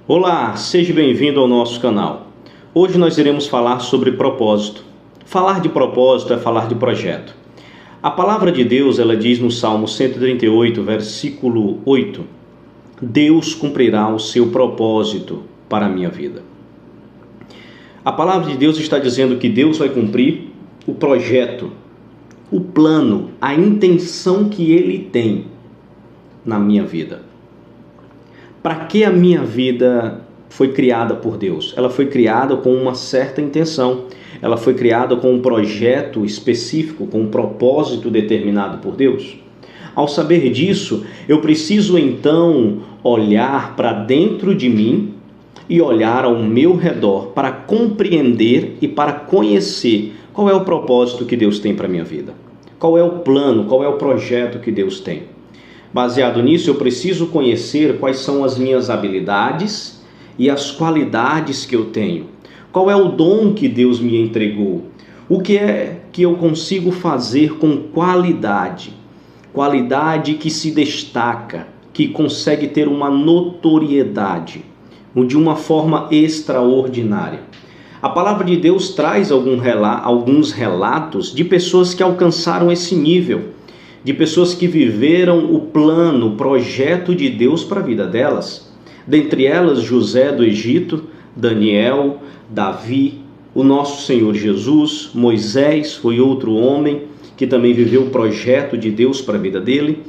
Olá, seja bem-vindo ao nosso canal. Hoje nós iremos falar sobre propósito. Falar de propósito é falar de projeto. A palavra de Deus, ela diz no Salmo 138, versículo 8: Deus cumprirá o seu propósito para a minha vida. A palavra de Deus está dizendo que Deus vai cumprir o projeto, o plano, a intenção que Ele tem na minha vida. Para que a minha vida foi criada por Deus? Ela foi criada com uma certa intenção. Ela foi criada com um projeto específico, com um propósito determinado por Deus. Ao saber disso, eu preciso então olhar para dentro de mim e olhar ao meu redor para compreender e para conhecer qual é o propósito que Deus tem para a minha vida. Qual é o plano, qual é o projeto que Deus tem. Baseado nisso, eu preciso conhecer quais são as minhas habilidades e as qualidades que eu tenho. Qual é o dom que Deus me entregou? O que é que eu consigo fazer com qualidade? Qualidade que se destaca, que consegue ter uma notoriedade, de uma forma extraordinária. A palavra de Deus traz alguns relatos de pessoas que alcançaram esse nível, de pessoas que viveram o plano, o projeto de Deus para a vida delas. Dentre elas, José do Egito, Daniel, Davi, o nosso Senhor Jesus, Moisés foi outro homem que também viveu o projeto de Deus para a vida dele.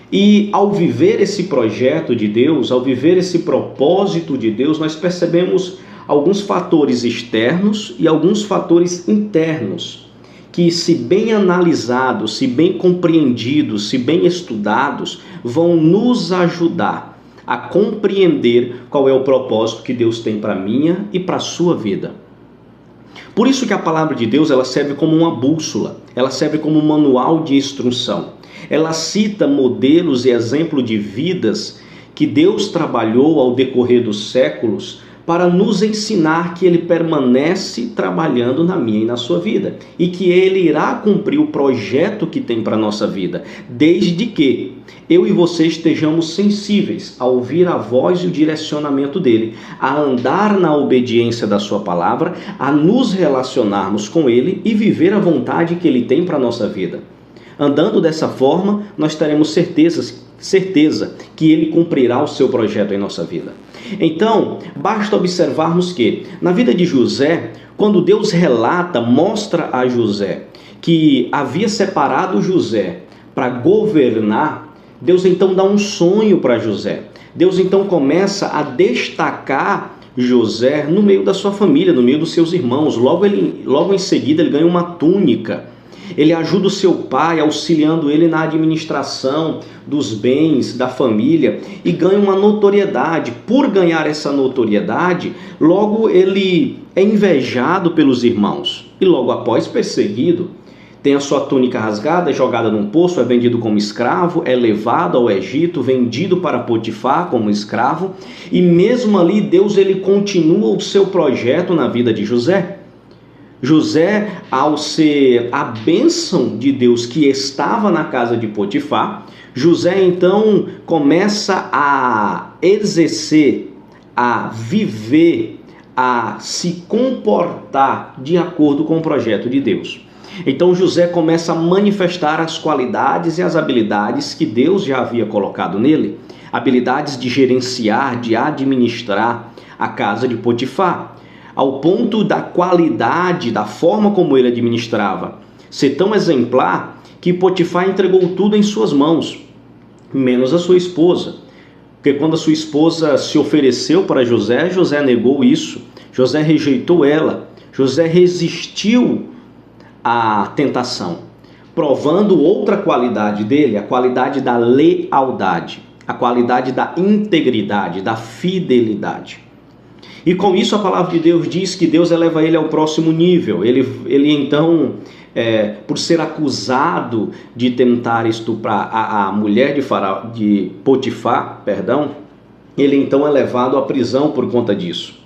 E ao viver esse projeto de Deus, ao viver esse propósito de Deus, nós percebemos alguns fatores externos e alguns fatores internos que, se bem analisados, se bem compreendidos, se bem estudados, vão nos ajudar a compreender qual é o propósito que Deus tem para a minha e para a sua vida. Por isso que a palavra de Deus, ela serve como uma bússola, ela serve como um manual de instrução. Ela cita modelos e exemplos de vidas que Deus trabalhou ao decorrer dos séculos para nos ensinar que Ele permanece trabalhando na minha e na sua vida e que Ele irá cumprir o projeto que tem para a nossa vida, desde que eu e você estejamos sensíveis a ouvir a voz e o direcionamento dEle, a andar na obediência da sua palavra, a nos relacionarmos com Ele e viver a vontade que Ele tem para a nossa vida. Andando dessa forma, nós teremos certeza que Ele cumprirá o seu projeto em nossa vida. Então, basta observarmos que, na vida de José, quando Deus relata, mostra a José que havia separado José para governar, Deus então dá um sonho para José. Deus então começa a destacar José no meio da sua família, no meio dos seus irmãos. Logo em seguida ele ganha uma túnica. Ele ajuda o seu pai, auxiliando ele na administração dos bens da família e ganha uma notoriedade. Por ganhar essa notoriedade, logo ele é invejado pelos irmãos e logo após perseguido. Tem a sua túnica rasgada, é jogada num poço, é vendido como escravo, é levado ao Egito, vendido para Potifar como escravo. E mesmo ali, Deus ele continua o seu projeto na vida de José. José, ao ser a bênção de Deus que estava na casa de Potifar, José então começa a exercer, a viver, a se comportar de acordo com o projeto de Deus. Então José começa a manifestar as qualidades e as habilidades que Deus já havia colocado nele, habilidades de gerenciar, de administrar a casa de Potifar, ao ponto da qualidade, da forma como ele administrava ser tão exemplar que Potifar entregou tudo em suas mãos, menos a sua esposa. Porque quando a sua esposa se ofereceu para José, José negou isso, José rejeitou ela, José resistiu à tentação, provando outra qualidade dele, a qualidade da lealdade, a qualidade da integridade, da fidelidade. E com isso a palavra de Deus diz que Deus eleva ele ao próximo nível. Ele então, por ser acusado de tentar estuprar a mulher de Potifar, ele então é levado à prisão por conta disso.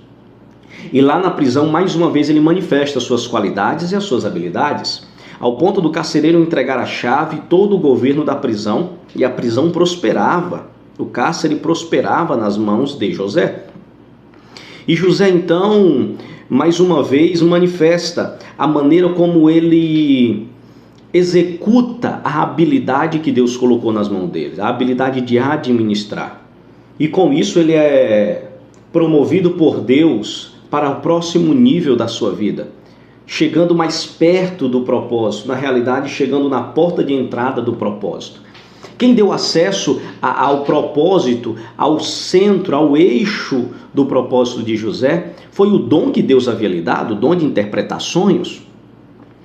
E lá na prisão, mais uma vez, ele manifesta suas qualidades e as suas habilidades, ao ponto do carcereiro entregar a chave e todo o governo da prisão, e a prisão prosperava, o cárcere prosperava nas mãos de José. E José então, mais uma vez, manifesta a maneira como ele executa a habilidade que Deus colocou nas mãos dele, a habilidade de administrar. E com isso ele é promovido por Deus para o próximo nível da sua vida, chegando mais perto do propósito, na realidade chegando na porta de entrada do propósito. Quem deu acesso ao propósito, ao centro, ao eixo do propósito de José, foi o dom que Deus havia lhe dado, o dom de interpretar sonhos,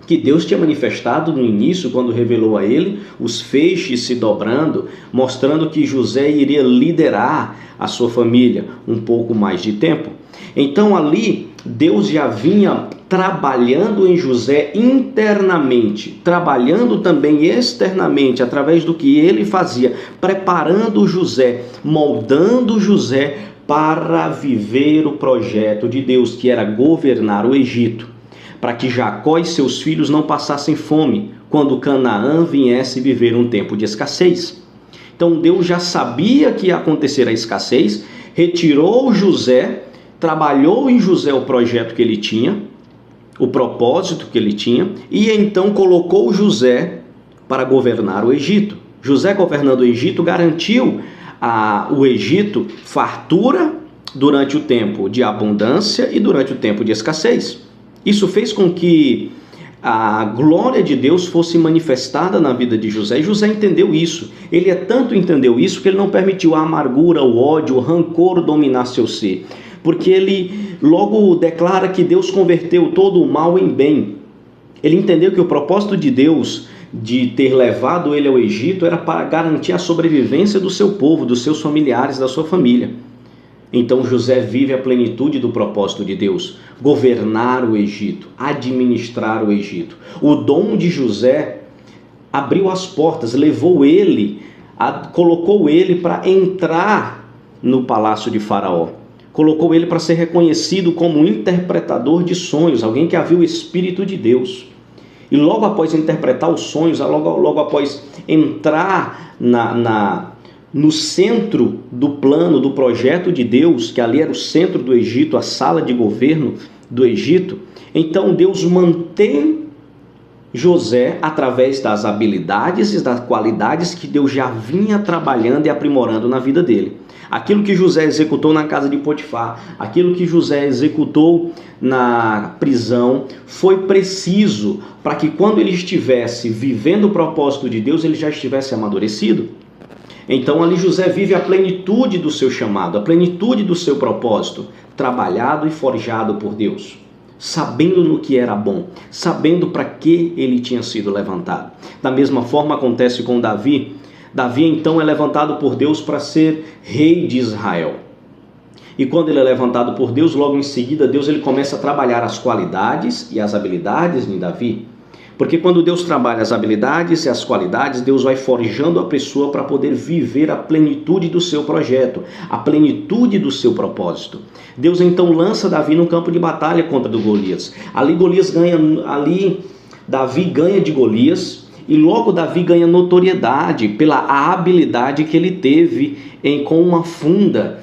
que Deus tinha manifestado no início, quando revelou a ele os feixes se dobrando, mostrando que José iria liderar a sua família um pouco mais de tempo. Então ali, Deus já vinha trabalhando em José internamente, trabalhando também externamente, através do que ele fazia, preparando José, moldando José para viver o projeto de Deus, que era governar o Egito, para que Jacó e seus filhos não passassem fome quando Canaã viesse viver um tempo de escassez. Então Deus já sabia que ia acontecer a escassez, retirou José, trabalhou em José o projeto que ele tinha, o propósito que ele tinha, e então colocou José para governar o Egito. José, governando o Egito, garantiu o Egito fartura durante o tempo de abundância e durante o tempo de escassez. Isso fez com que a glória de Deus fosse manifestada na vida de José, e José entendeu isso. Ele tanto entendeu isso que ele não permitiu a amargura, o ódio, o rancor dominar seu ser, porque ele logo declara que Deus converteu todo o mal em bem. Ele entendeu que o propósito de Deus de ter levado ele ao Egito era para garantir a sobrevivência do seu povo, dos seus familiares, da sua família. Então José vive a plenitude do propósito de Deus, governar o Egito, administrar o Egito. O dom de José abriu as portas, levou ele, colocou ele para entrar no palácio de Faraó. Colocou ele para ser reconhecido como um interpretador de sonhos, alguém que havia o Espírito de Deus. E logo após interpretar os sonhos, logo após entrar no centro do plano, do projeto de Deus, que ali era o centro do Egito, a sala de governo do Egito, então Deus mantém José através das habilidades e das qualidades que Deus já vinha trabalhando e aprimorando na vida dele. Aquilo que José executou na casa de Potifar, aquilo que José executou na prisão, foi preciso para que quando ele estivesse vivendo o propósito de Deus, ele já estivesse amadurecido. Então ali José vive a plenitude do seu chamado, a plenitude do seu propósito, trabalhado e forjado por Deus, sabendo no que era bom, sabendo para que ele tinha sido levantado. Da mesma forma acontece com Davi. Davi então é levantado por Deus para ser rei de Israel. E quando ele é levantado por Deus, logo em seguida Deus ele começa a trabalhar as qualidades e as habilidades de Davi. Porque quando Deus trabalha as habilidades e as qualidades, Deus vai forjando a pessoa para poder viver a plenitude do seu projeto, a plenitude do seu propósito. Deus então lança Davi no campo de batalha contra do Golias. Davi ganha de Golias, e logo Davi ganha notoriedade pela habilidade que ele teve em, com uma funda,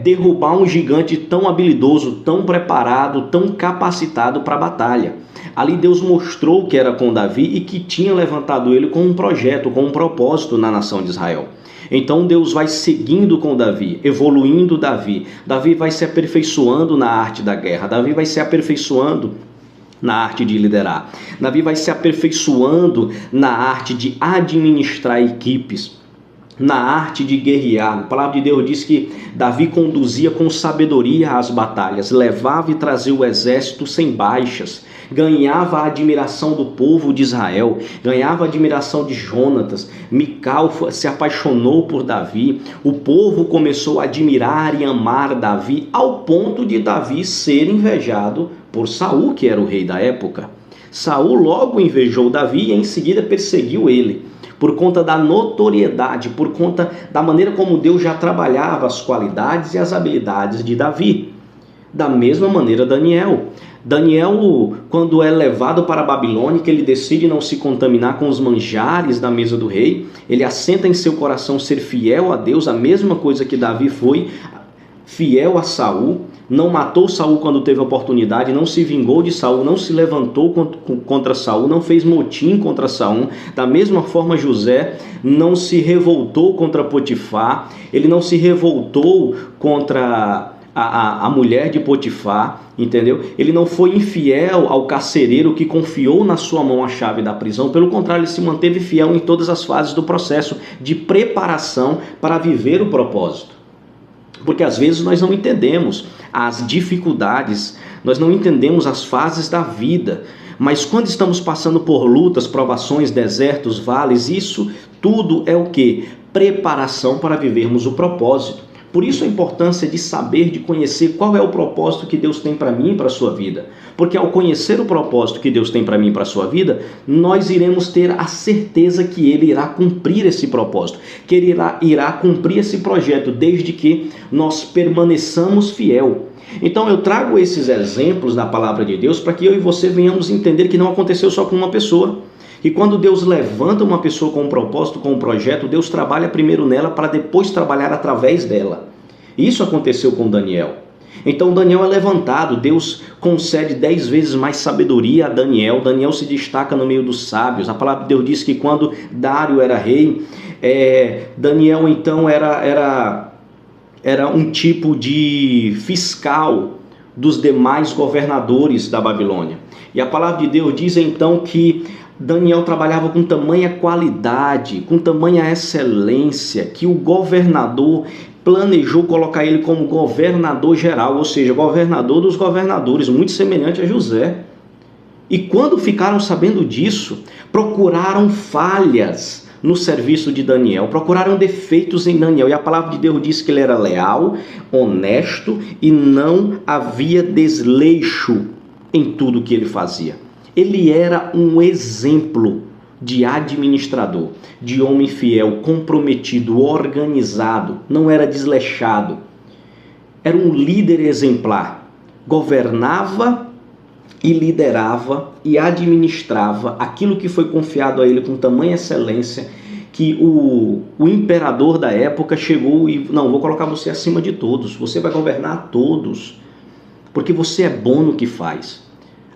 derrubar um gigante tão habilidoso, tão preparado, tão capacitado para a batalha. Ali Deus mostrou que era com Davi e que tinha levantado ele com um projeto, com um propósito na nação de Israel. Então Deus vai seguindo com Davi, evoluindo Davi. Davi vai se aperfeiçoando na arte da guerra. Davi vai se aperfeiçoando na arte de liderar. Davi vai se aperfeiçoando na arte de administrar equipes, na arte de guerrear. A palavra de Deus diz que Davi conduzia com sabedoria as batalhas, levava e trazia o exército sem baixas, ganhava a admiração do povo de Israel, ganhava a admiração de Jonatas. Mical se apaixonou por Davi, o povo começou a admirar e amar Davi, ao ponto de Davi ser invejado por Saul, que era o rei da época. Saul logo invejou Davi e em seguida perseguiu ele, por conta da notoriedade, por conta da maneira como Deus já trabalhava as qualidades e as habilidades de Davi. Da mesma maneira Daniel, quando é levado para a Babilônia, que ele decide não se contaminar com os manjares da mesa do rei, ele assenta em seu coração ser fiel a Deus, a mesma coisa que Davi foi fiel a Saul, não matou Saul quando teve oportunidade, não se vingou de Saul, não se levantou contra Saul, não fez motim contra Saul. Da mesma forma, José não se revoltou contra Potifar, ele não se revoltou contra a mulher de Potifar, entendeu? Ele não foi infiel ao carcereiro que confiou na sua mão a chave da prisão. Pelo contrário, ele se manteve fiel em todas as fases do processo de preparação para viver o propósito. Porque às vezes nós não entendemos as dificuldades, nós não entendemos as fases da vida, mas quando estamos passando por lutas, provações, desertos, vales, isso tudo é o quê? Preparação para vivermos o propósito. Por isso a importância de saber, de conhecer qual é o propósito que Deus tem para mim e para a sua vida. Porque ao conhecer o propósito que Deus tem para mim e para a sua vida, nós iremos ter a certeza que Ele irá cumprir esse propósito, que Ele irá cumprir esse projeto, desde que nós permaneçamos fiel. Então eu trago esses exemplos da palavra de Deus para que eu e você venhamos entender que não aconteceu só com uma pessoa. E quando Deus levanta uma pessoa com um propósito, com um projeto, Deus trabalha primeiro nela para depois trabalhar através dela. Isso aconteceu com Daniel. Então Daniel é levantado, Deus concede 10 vezes mais sabedoria a Daniel. Daniel se destaca no meio dos sábios. A palavra de Deus diz que quando Dário era rei, Daniel então era um tipo de fiscal dos demais governadores da Babilônia. E a palavra de Deus diz então que Daniel trabalhava com tamanha qualidade, com tamanha excelência, que o governador planejou colocar ele como governador geral, ou seja, governador dos governadores, muito semelhante a José. E quando ficaram sabendo disso, procuraram falhas no serviço de Daniel, procuraram defeitos em Daniel. E a palavra de Deus diz que ele era leal, honesto e não havia desleixo em tudo que ele fazia. Ele era um exemplo de administrador, de homem fiel, comprometido, organizado, não era desleixado. Era um líder exemplar, governava e liderava e administrava aquilo que foi confiado a ele com tamanha excelência que o imperador da época chegou e, não, vou colocar você acima de todos, você vai governar todos, porque você é bom no que faz.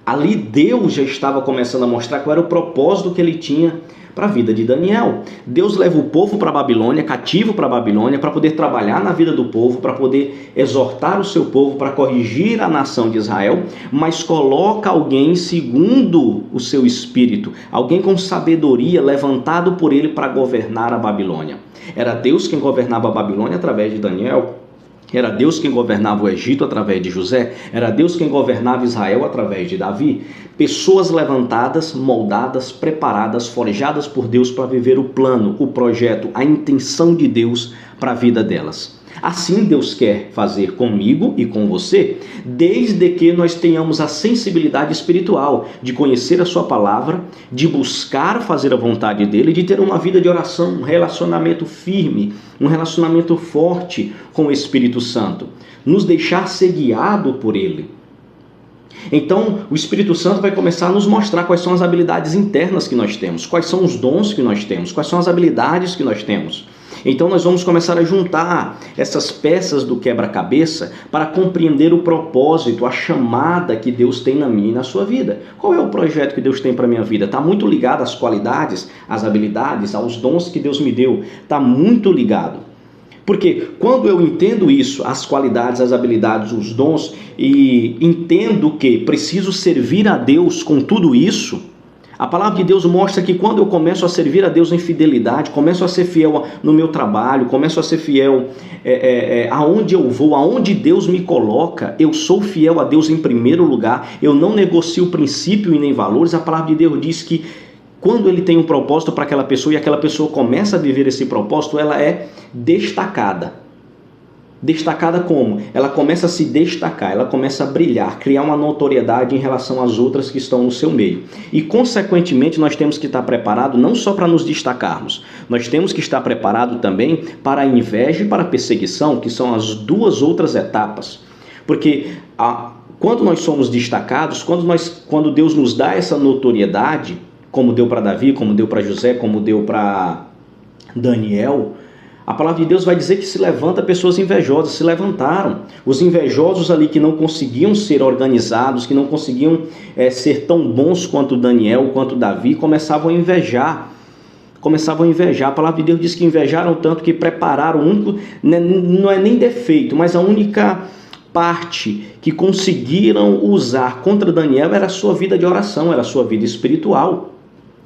Ali Deus já estava começando a mostrar qual era o propósito que ele tinha para a vida de Daniel. Deus leva o povo para a Babilônia, cativo para a Babilônia, para poder trabalhar na vida do povo, para poder exortar o seu povo, para corrigir a nação de Israel, mas coloca alguém segundo o seu espírito, alguém com sabedoria, levantado por ele para governar a Babilônia. Era Deus quem governava a Babilônia através de Daniel. Era Deus quem governava o Egito através de José. Era Deus quem governava Israel através de Davi. Pessoas levantadas, moldadas, preparadas, forjadas por Deus para viver o plano, o projeto, a intenção de Deus para a vida delas. Assim Deus quer fazer comigo e com você, desde que nós tenhamos a sensibilidade espiritual de conhecer a sua palavra, de buscar fazer a vontade dele, de ter uma vida de oração, um relacionamento firme, um relacionamento forte com o Espírito Santo, nos deixar ser guiado por ele. Então, o Espírito Santo vai começar a nos mostrar quais são as habilidades internas que nós temos, quais são os dons que nós temos, quais são as habilidades que nós temos. Então nós vamos começar a juntar essas peças do quebra-cabeça para compreender o propósito, a chamada que Deus tem na minha e na sua vida. Qual é o projeto que Deus tem para a minha vida? Está muito ligado às qualidades, às habilidades, aos dons que Deus me deu. Está muito ligado. Porque quando eu entendo isso, as qualidades, as habilidades, os dons, e entendo que preciso servir a Deus com tudo isso, a palavra de Deus mostra que quando eu começo a servir a Deus em fidelidade, começo a ser fiel no meu trabalho, começo a ser fiel aonde eu vou, aonde Deus me coloca, eu sou fiel a Deus em primeiro lugar, eu não negocio princípio e nem valores. A palavra de Deus diz que quando ele tem um propósito para aquela pessoa e aquela pessoa começa a viver esse propósito, ela é destacada. Destacada como? Ela começa a se destacar, ela começa a brilhar, criar uma notoriedade em relação às outras que estão no seu meio. E, consequentemente, nós temos que estar preparados não só para nos destacarmos, nós temos que estar preparados também para a inveja e para a perseguição, que são as duas outras etapas. Porque quando nós somos destacados, quando Deus nos dá essa notoriedade, como deu para Davi, como deu para José, como deu para Daniel, A palavra de Deus vai dizer que se levanta pessoas invejosas, se levantaram. Os invejosos ali que não conseguiam ser organizados, que não conseguiam ser tão bons quanto Daniel, quanto Davi, começavam a invejar. A palavra de Deus diz que invejaram tanto que prepararam o único, não é nem defeito, mas a única parte que conseguiram usar contra Daniel era a sua vida de oração, era a sua vida espiritual.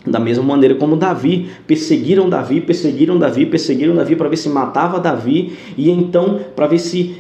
Da mesma maneira como Davi, perseguiram Davi para ver se matava Davi, e então para ver se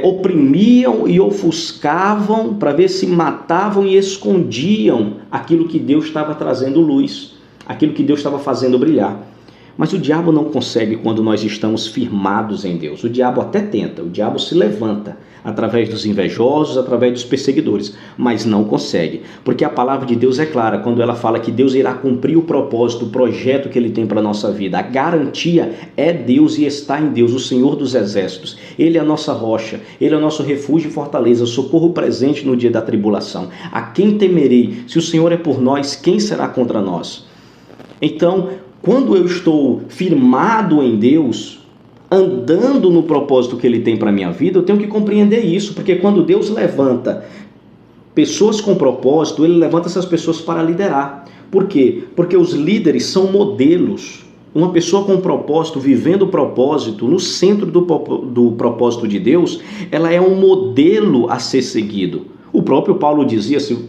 oprimiam e ofuscavam, para ver se matavam e escondiam aquilo que Deus estava trazendo luz, aquilo que Deus estava fazendo brilhar. Mas o diabo não consegue quando nós estamos firmados em Deus. O diabo até tenta, o diabo se levanta através dos invejosos, através dos perseguidores, mas não consegue, porque a palavra de Deus é clara quando ela fala que Deus irá cumprir o propósito, o projeto que Ele tem para a nossa vida. A garantia é Deus e está em Deus, o Senhor dos Exércitos. Ele é a nossa rocha, Ele é o nosso refúgio e fortaleza, socorro presente no dia da tribulação. A quem temerei? Se o Senhor é por nós, quem será contra nós? Então, quando eu estou firmado em Deus, andando no propósito que Ele tem para a minha vida, eu tenho que compreender isso, porque quando Deus levanta pessoas com propósito, Ele levanta essas pessoas para liderar. Por quê? Porque os líderes são modelos. Uma pessoa com propósito, vivendo o propósito, no centro do propósito de Deus, ela é um modelo a ser seguido. O próprio Paulo dizia, se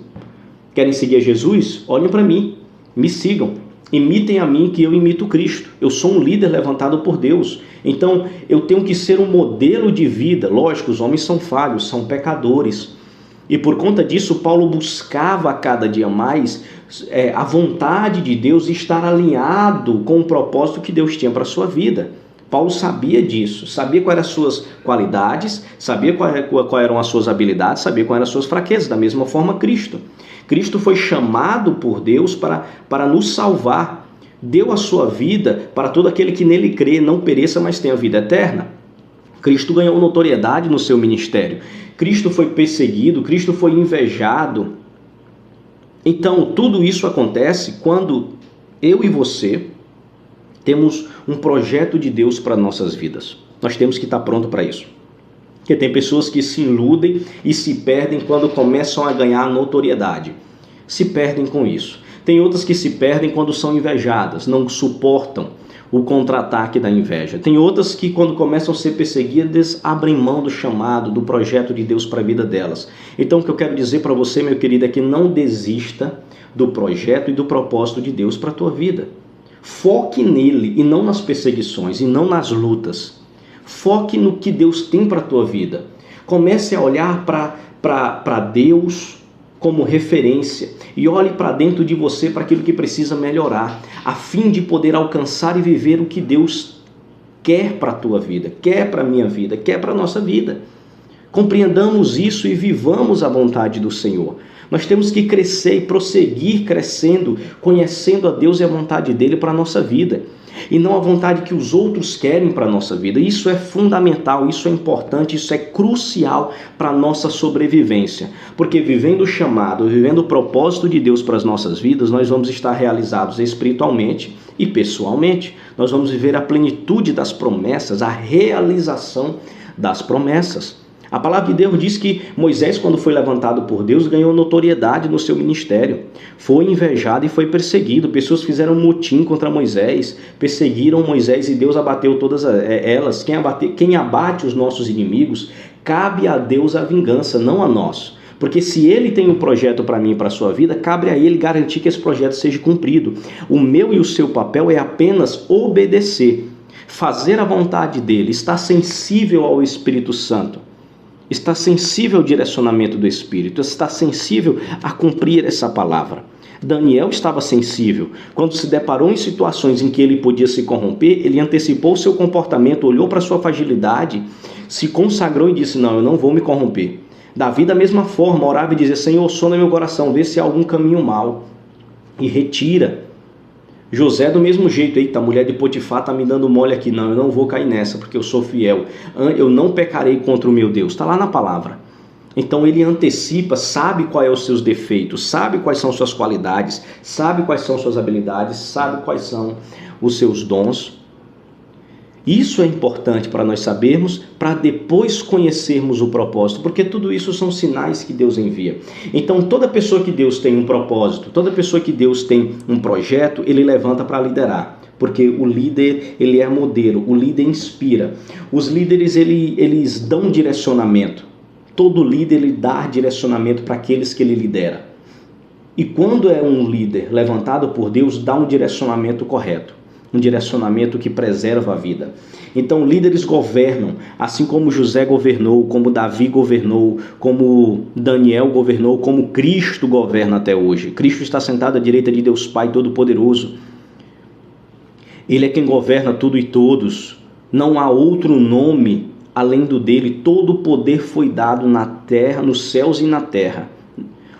querem seguir a Jesus, olhem para mim, me sigam. Imitem a mim que eu imito Cristo. Eu sou um líder levantado por Deus. Então, eu tenho que ser um modelo de vida. Lógico, os homens são falhos, são pecadores. E por conta disso, Paulo buscava a cada dia mais a vontade de Deus e estar alinhado com o propósito que Deus tinha para a sua vida. Paulo sabia disso, sabia quais eram as suas qualidades, sabia quais eram as suas habilidades, sabia quais eram as suas fraquezas. Da mesma forma, Cristo foi chamado por Deus para nos salvar. Deu a sua vida para todo aquele que nele crê, não pereça, mas tenha vida eterna. Cristo ganhou notoriedade no seu ministério. Cristo foi perseguido, Cristo foi invejado. Então, tudo isso acontece quando eu e você temos um projeto de Deus para nossas vidas. Nós temos que estar pronto para isso. Porque tem pessoas que se iludem e se perdem quando começam a ganhar notoriedade. Se perdem com isso. Tem outras que se perdem quando são invejadas, não suportam o contra-ataque da inveja. Tem outras que quando começam a ser perseguidas, abrem mão do chamado, do projeto de Deus para a vida delas. Então o que eu quero dizer para você, meu querido, é que não desista do projeto e do propósito de Deus para a tua vida. Foque nele e não nas perseguições e não nas lutas. Foque no que Deus tem para a tua vida. Comece a olhar para Deus como referência e olhe para dentro de você para aquilo que precisa melhorar, a fim de poder alcançar e viver o que Deus quer para a tua vida, quer para a minha vida, quer para a nossa vida. Compreendamos isso e vivamos a vontade do Senhor. Nós temos que crescer e prosseguir crescendo, conhecendo a Deus e a vontade dele para a nossa vida. E não a vontade que os outros querem para a nossa vida. Isso é fundamental, isso é importante, isso é crucial para a nossa sobrevivência. Porque vivendo o chamado, vivendo o propósito de Deus para as nossas vidas, nós vamos estar realizados espiritualmente e pessoalmente. Nós vamos viver a plenitude das promessas, a realização das promessas. A palavra de Deus diz que Moisés, quando foi levantado por Deus, ganhou notoriedade no seu ministério. Foi invejado e foi perseguido. Pessoas fizeram motim contra Moisés, perseguiram Moisés e Deus abateu todas elas. Quem abate os nossos inimigos, cabe a Deus a vingança, não a nós. Porque se Ele tem um projeto para mim e para a sua vida, cabe a Ele garantir que esse projeto seja cumprido. O meu e o seu papel é apenas obedecer, fazer a vontade dEle, estar sensível ao Espírito Santo. Está sensível ao direcionamento do Espírito, está sensível a cumprir essa palavra. Daniel estava sensível. Quando se deparou em situações em que ele podia se corromper, ele antecipou o seu comportamento, olhou para a sua fragilidade, se consagrou e disse, não, eu não vou me corromper. Davi, da mesma forma, orava e dizia, Senhor, sonda meu coração, vê se há algum caminho mau e retira. José do mesmo jeito, eita, a mulher de Potifar está me dando mole aqui, não, eu não vou cair nessa, porque eu sou fiel, eu não pecarei contra o meu Deus, está lá na palavra. Então ele antecipa, sabe quais são os seus defeitos, sabe quais são suas qualidades, sabe quais são suas habilidades, sabe quais são os seus dons. Isso é importante para nós sabermos, para depois conhecermos o propósito, porque tudo isso são sinais que Deus envia. Então, toda pessoa que Deus tem um propósito, toda pessoa que Deus tem um projeto, ele levanta para liderar. Porque o líder, ele é modelo, o líder inspira. Os líderes, eles dão direcionamento. Todo líder, ele dá direcionamento para aqueles que ele lidera. E quando é um líder levantado por Deus, dá um direcionamento correto. Um direcionamento que preserva a vida. Então, líderes governam, assim como José governou, como Davi governou, como Daniel governou, como Cristo governa até hoje. Cristo está sentado à direita de Deus Pai Todo-Poderoso. Ele é quem governa tudo e todos. Não há outro nome além do dele. Todo o poder foi dado na terra, nos céus e na terra.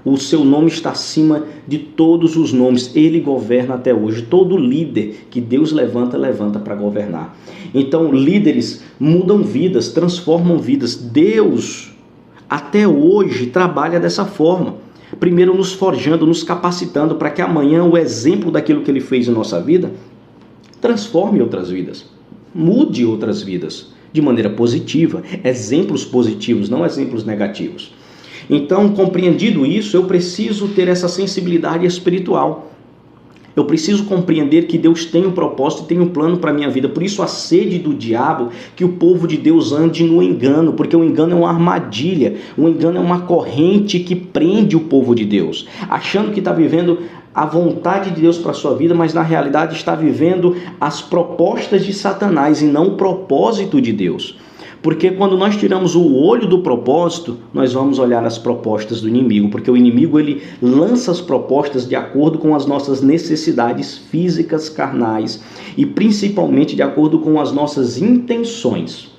O seu nome está acima de todos os nomes. Ele governa até hoje. Todo líder que Deus levanta para governar. Então, líderes mudam vidas, transformam vidas. Deus, até hoje, trabalha dessa forma. Primeiro nos forjando, nos capacitando para que amanhã o exemplo daquilo que Ele fez em nossa vida transforme outras vidas. Mude outras vidas de maneira positiva. Exemplos positivos, não exemplos negativos. Então, compreendido isso, eu preciso ter essa sensibilidade espiritual. Eu preciso compreender que Deus tem um propósito e tem um plano para a minha vida. Por isso a sede do diabo que o povo de Deus ande no engano, porque o engano é uma armadilha, o engano é uma corrente que prende o povo de Deus, achando que está vivendo a vontade de Deus para a sua vida, mas na realidade está vivendo as propostas de Satanás e não o propósito de Deus. Porque quando nós tiramos o olho do propósito, nós vamos olhar as propostas do inimigo. Porque o inimigo, ele lança as propostas de acordo com as nossas necessidades físicas, carnais. E principalmente de acordo com as nossas intenções.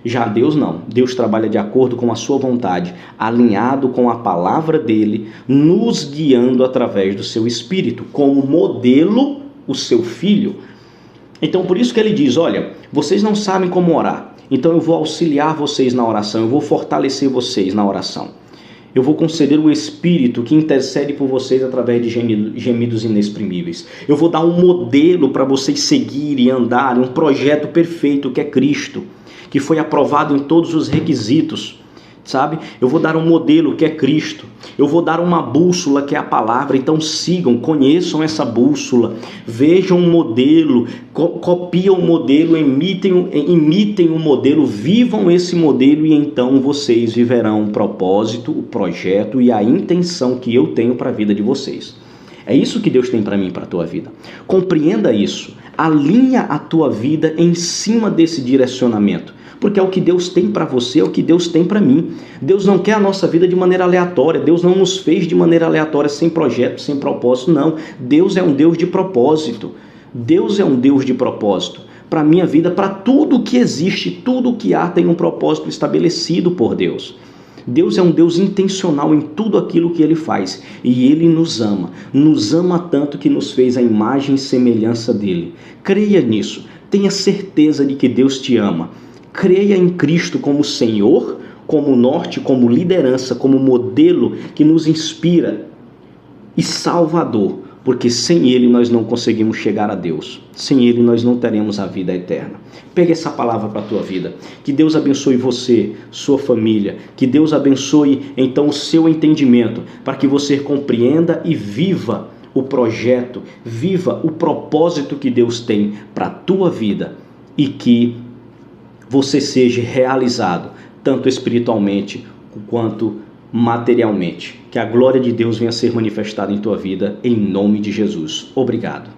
Já Deus não. Deus trabalha de acordo com a sua vontade, alinhado com a palavra dele, nos guiando através do seu Espírito. Como modelo, o seu Filho. Então por isso que ele diz, olha, vocês não sabem como orar. Então eu vou auxiliar vocês na oração, eu vou fortalecer vocês na oração. Eu vou conceder o Espírito que intercede por vocês através de gemidos inexprimíveis. Eu vou dar um modelo para vocês seguirem e andarem, um projeto perfeito que é Cristo, que foi aprovado em todos os requisitos, sabe? Eu vou dar um modelo que é Cristo. Eu vou dar uma bússola que é a palavra. Então sigam, conheçam essa bússola, vejam um modelo, copiam o modelo, imitem o modelo, vivam esse modelo e então vocês viverão o propósito, o projeto e a intenção que eu tenho para a vida de vocês. É isso que Deus tem para mim e para a tua vida. Compreenda isso. Alinha a tua vida em cima desse direcionamento. Porque é o que Deus tem para você, é o que Deus tem para mim. Deus não quer a nossa vida de maneira aleatória. Deus não nos fez de maneira aleatória, sem projeto, sem propósito, não. Deus é um Deus de propósito. Deus é um Deus de propósito. Para a minha vida, para tudo que existe, tudo que há tem um propósito estabelecido por Deus. Deus é um Deus intencional em tudo aquilo que Ele faz. E Ele nos ama tanto que nos fez a imagem e semelhança dEle. Creia nisso. Tenha certeza de que Deus te ama. Creia em Cristo como Senhor, como norte, como liderança, como modelo que nos inspira e Salvador, porque sem Ele nós não conseguimos chegar a Deus. Sem Ele nós não teremos a vida eterna. Pegue essa palavra para a tua vida. Que Deus abençoe você, sua família. Que Deus abençoe então o seu entendimento, para que você compreenda e viva o projeto, viva o propósito que Deus tem para a tua vida e que você seja realizado, tanto espiritualmente quanto materialmente. Que a glória de Deus venha a ser manifestada em tua vida, em nome de Jesus. Obrigado.